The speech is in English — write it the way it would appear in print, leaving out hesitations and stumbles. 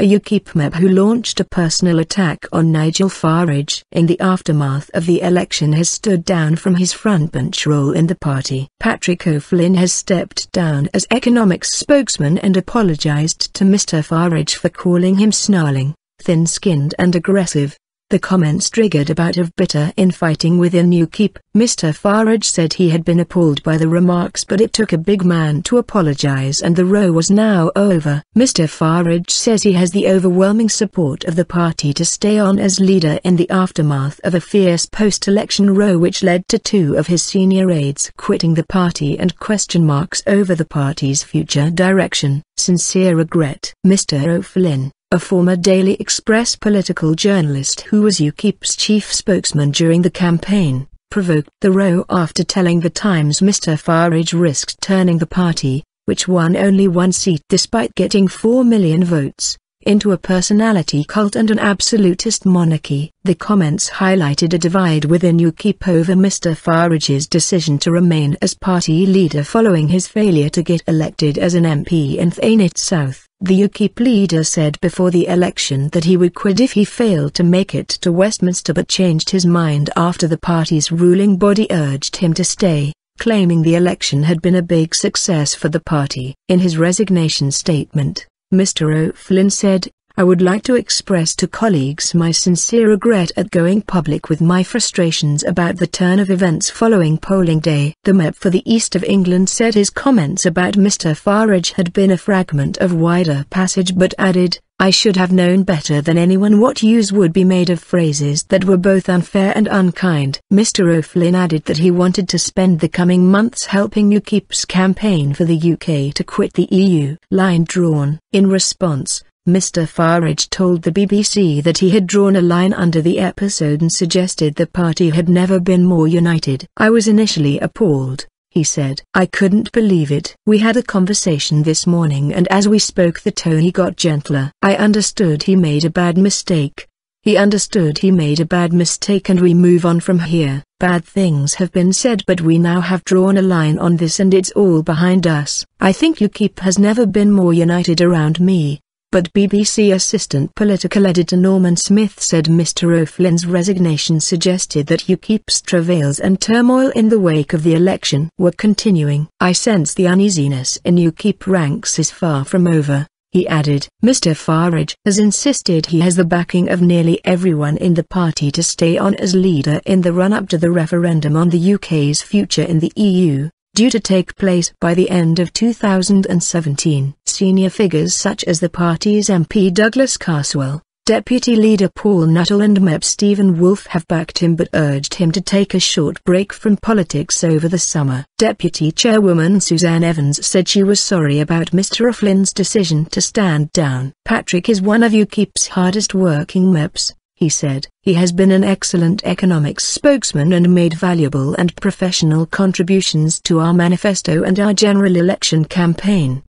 a UKIP MEP who launched a personal attack on Nigel Farage in the aftermath of the election, has stood down from his frontbench role in the party. Patrick O'Flynn has stepped down as economics spokesman and apologised to Mr Farage for calling him snarling, thin-skinned and aggressive. The comments triggered a bout of bitter infighting within UKIP. Mr Farage said he had been appalled by the remarks, but it took a big man to apologise and the row was now over. Mr Farage says he has the overwhelming support of the party to stay on as leader in the aftermath of a fierce post-election row which led to 2 of his senior aides quitting the party and question marks over the party's future direction. Sincere regret. Mr O'Flynn, a former Daily Express political journalist who was UKIP's chief spokesman during the campaign, provoked the row after telling the Times Mr Farage risked turning the party, which won only 1 seat despite getting 4 million votes, into a personality cult and an absolutist monarchy. The comments highlighted a divide within UKIP over Mr Farage's decision to remain as party leader following his failure to get elected as an MP in Thanet South. The UKIP leader said before the election that he would quit if he failed to make it to Westminster, but changed his mind after the party's ruling body urged him to stay, claiming the election had been a big success for the party. In his resignation statement, Mr O'Flynn said, "I would like to express to colleagues my sincere regret at going public with my frustrations about the turn of events following polling day." The MEP for the East of England said his comments about Mr Farage had been a fragment of wider passage, but added, "I should have known better than anyone what use would be made of phrases that were both unfair and unkind." Mr O'Flynn added that he wanted to spend the coming months helping UKIP's campaign for the UK to quit the EU. Line drawn. In response, Mr Farage told the BBC that he had drawn a line under the episode and suggested the party had never been more united. "I was initially appalled," he said. "I couldn't believe it. We had a conversation this morning and as we spoke the tone got gentler. I understood he made a bad mistake. He understood he made a bad mistake and we move on from here. Bad things have been said, but we now have drawn a line on this and it's all behind us. I think UKIP has never been more united around me." But BBC assistant political editor Norman Smith said Mr O'Flynn's resignation suggested that UKIP's travails and turmoil in the wake of the election were continuing. "I sense the uneasiness in UKIP ranks is far from over," he added. Mr Farage has insisted he has the backing of nearly everyone in the party to stay on as leader in the run-up to the referendum on the UK's future in the EU, due to take place by the end of 2017. Senior figures such as the party's MP Douglas Carswell, Deputy Leader Paul Nuttall and MEP Stephen Wolfe have backed him but urged him to take a short break from politics over the summer. Deputy Chairwoman Suzanne Evans said she was sorry about Mr O'Flynn's decision to stand down. "Patrick is one of UKIP's hardest working MEPs," he said. "He has been an excellent economics spokesman and made valuable and professional contributions to our manifesto and our general election campaign.